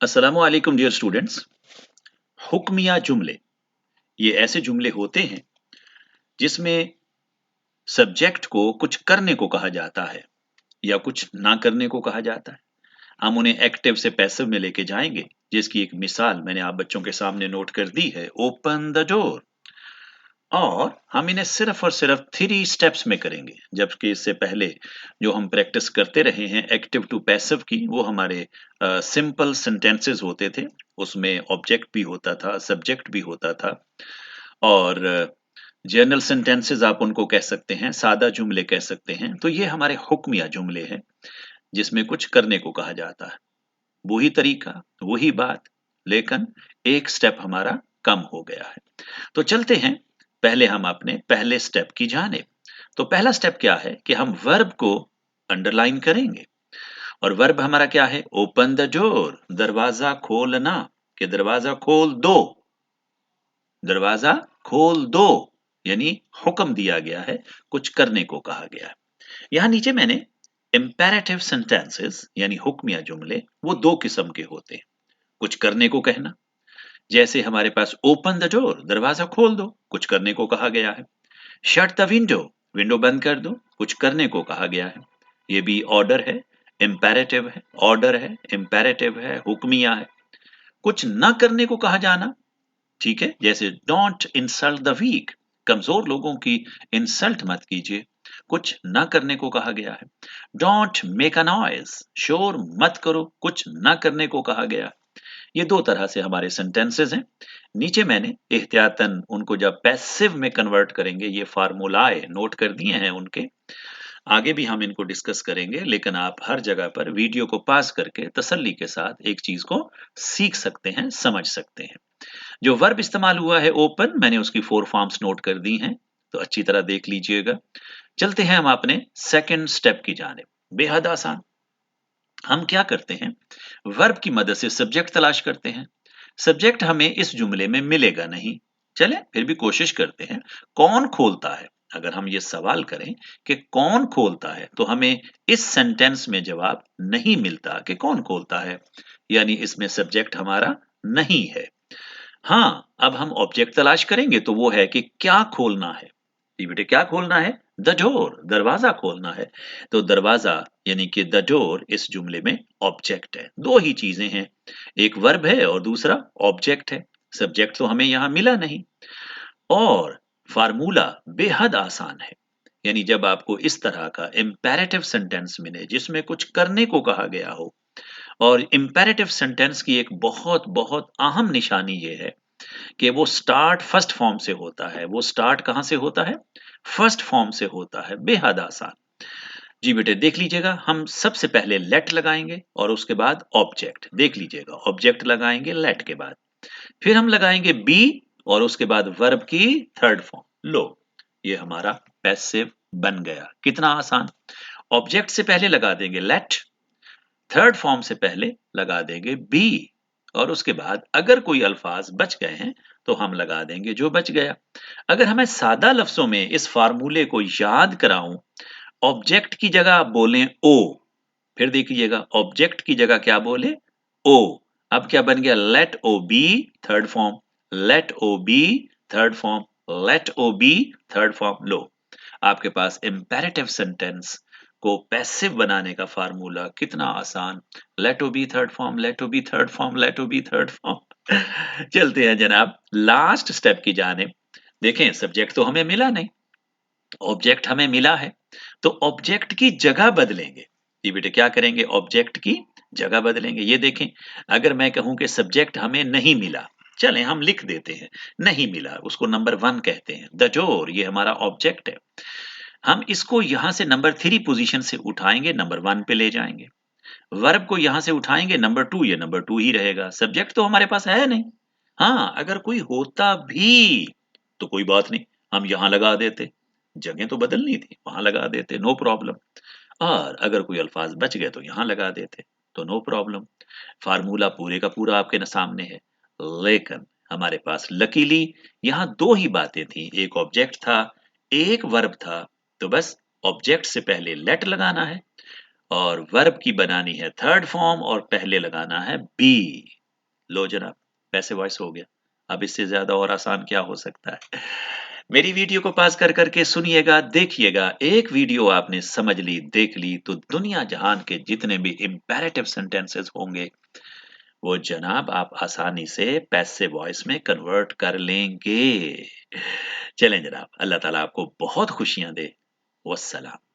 अस्सलामु अलैकुम dear students. हुक्मिया जुमले ये ऐसे जुमले होते हैं जिसमें सब्जेक्ट को कुछ करने को कहा जाता है या कुछ ना करने को कहा जाता है। हम उन्हें एक्टिव से पैसिव में लेके जाएंगे, जिसकी एक मिसाल मैंने आप बच्चों के सामने नोट कर दी है, ओपन द डोर। और हम इन्हें सिर्फ और सिर्फ 3 स्टेप्स में करेंगे, जबकि इससे पहले जो हम प्रैक्टिस करते रहे हैं एक्टिव टू पैसिव की, वो हमारे सिंपल सेंटेंसेस होते थे। उसमें ऑब्जेक्ट भी होता था, सब्जेक्ट भी होता था, और जनरल सेंटेंसेस आप उनको कह सकते हैं, सादा जुमले कह सकते हैं। तो ये हमारे हुक्मिया जुमले हैं जिसमें कुछ करने को कहा जाता है। वही तरीका, वही बात, लेकिन एक स्टेप हमारा कम हो गया है। तो चलते हैं पहले हम अपने पहले स्टेप की जानिब। तो पहला स्टेप क्या है कि हम वर्ब को अंडरलाइन करेंगे। और वर्ब हमारा क्या है? ओपन द डोर, दरवाजा खोलना, कि दरवाजा खोल दो, दरवाजा खोल दो, यानी हुक्म दिया गया है, कुछ करने को कहा गया है। यहां नीचे मैंने इंपेरेटिव सेंटेंसेस यानी हुक्मिया जुमले, वो दो किस्म के होते हैं। कुछ करने को कहना, जैसे हमारे पास ओपन द डोर, दरवाजा खोल दो, कुछ करने को कहा गया है। शट द विंडो, विंडो बंद कर दो, कुछ करने को कहा गया है। ये भी ऑर्डर है, इंपेरेटिव है, ऑर्डर है, इंपेरेटिव है, हुक्मिया है। कुछ न करने को कहा जाना, ठीक है, जैसे डोंट इंसल्ट द वीक, कमजोर लोगों की इंसल्ट मत कीजिए, कुछ न करने को कहा गया है। डोंट मेक अ नॉइज, शोर मत करो, कुछ न करने को कहा गया है। ये दो तरह से हमारे सेंटेंसेस हैं। नीचे मैंने एहतियातन उनको जब पैसिव में कन्वर्ट करेंगे, ये फार्मूलाए नोट कर दिए हैं उनके। आगे भी हम इनको डिस्कस करेंगे, लेकिन आप हर जगह पर वीडियो को पास करके तसल्ली के साथ एक चीज को सीख सकते हैं, समझ सकते हैं। जो वर्ब इस्तेमाल हुआ है ओपन, मैंने उसकी 4 फॉर्म्स नोट कर दी हैं, तो अच्छी तरह देख लीजिएगा। चलते हैं हम अपने सेकंड स्टेप की जानिब। बेहद आसान। हम क्या करते हैं? वर्ब की मदद से सब्जेक्ट तलाश करते हैं। सब्जेक्ट हमें इस जुमले में मिलेगा नहीं, चलें फिर भी कोशिश करते हैं। कौन खोलता है? अगर हम ये सवाल करें कि कौन खोलता है, तो हमें इस सेंटेंस में जवाब नहीं मिलता कि कौन खोलता है, यानी इसमें सब्जेक्ट हमारा नहीं है। हाँ, अब हम ऑब्जेक्ट तलाश करेंगे, तो वो है कि क्या खोलना है। जी बेटे, क्या खोलना है? द डोर, दरवाजा खोलना है। तो दरवाजा यानी कि द डोर इस जुमले में ऑब्जेक्ट है। दो ही चीजें हैं, एक वर्ब है और दूसरा ऑब्जेक्ट है। सब्जेक्ट तो हमें यहाँ मिला नहीं। और फार्मूला बेहद आसान है, यानी जब आपको इस तरह का इंपेरेटिव सेंटेंस मिले जिसमें कुछ करने को कहा गया हो, और इंपेरेटिव सेंटेंस की एक बहुत बहुत अहम निशानी ये है कि वो स्टार्ट फर्स्ट फॉर्म से होता है। वो स्टार्ट कहाँ से होता है? फर्स्ट फॉर्म से होता है। बेहद आसान। जी बेटे, देख लीजिएगा, हम सबसे पहले लेट लगाएंगे और उसके बाद ऑब्जेक्ट। देख लीजिएगा, ऑब्जेक्ट लगाएंगे लेट के बाद, फिर हम लगाएंगे बी, और उसके बाद वर्ब की थर्ड फॉर्म। लो, ये हमारा पैसिव बन गया। कितना आसान। ऑब्जेक्ट से पहले लगा देंगे लेट, थर्ड फॉर्म से पहले लगा देंगे बी, और उसके बाद अगर कोई अल्फाज बच गए हैं तो हम लगा देंगे जो बच गया। अगर हमें सादा लफ्जों में इस फार्मूले को याद कराऊं, ऑब्जेक्ट की जगह आप बोलें ओ, फिर देखिएगा ऑब्जेक्ट की जगह क्या बोले? ओ। अब क्या बन गया? Let O B, third form, let O B, third form, let O B, third form. लो, आपके पास इंपेरेटिव सेंटेंस को पैसिव बनाने का फार्मूला कितना आसान। Let O B third form, let O B third form, let O B third form. चलते हैं जनाब लास्ट स्टेप की जानिब। देखें, सब्जेक्ट तो हमें मिला नहीं, ऑब्जेक्ट हमें मिला है, तो ऑब्जेक्ट की जगह बदलेंगे। ये बेटे क्या करेंगे? ऑब्जेक्ट की जगह बदलेंगे। ये देखें, अगर मैं कहूं कि सब्जेक्ट हमें नहीं मिला, चलें हम लिख देते हैं नहीं मिला, उसको नंबर 1 कहते हैं। द डोर, ये हमारा ऑब्जेक्ट है। हम इसको यहां से नंबर 3 पोजीशन से उठाएंगे, नंबर 1 पे ले जाएंगे। वर्ब को यहां से उठाएंगे, नंबर 2, ये नंबर 2 ही रहेगा। सब्जेक्ट तो हमारे पास है नहीं। हाँ, अगर कोई होता भी तो कोई बात नहीं, हम यहां लगा देते। जगह तो बदलनी थी, वहां लगा देते, नो प्रॉब्लम। और अगर कोई अल्फाज बच गए तो यहां लगा देते, तो नो प्रॉब्लम। फार्मूला पूरे का पूरा आपके न सामने है। लेकिन हमारे पास लकीली यहाँ दो ही बातें थी, एक ऑब्जेक्ट था, एक वर्ब था। तो बस ऑब्जेक्ट से पहले लेट लगाना है, और वर्ब की बनानी है थर्ड फॉर्म और पहले लगाना है बी। लो जनाब, पैसिव वॉइस हो गया। अब इससे ज्यादा और आसान क्या हो सकता है। मेरी वीडियो को पास कर करके सुनिएगा, देखिएगा। एक वीडियो आपने समझ ली, देख ली, तो दुनिया जहान के जितने भी इंपेरेटिव सेंटेंसेस होंगे वो जनाब आप आसानी से पैसिव वॉइस में कन्वर्ट कर लेंगे। चलें जनाब, अल्लाह ताला आपको बहुत खुशियां दे। वस्सलाम।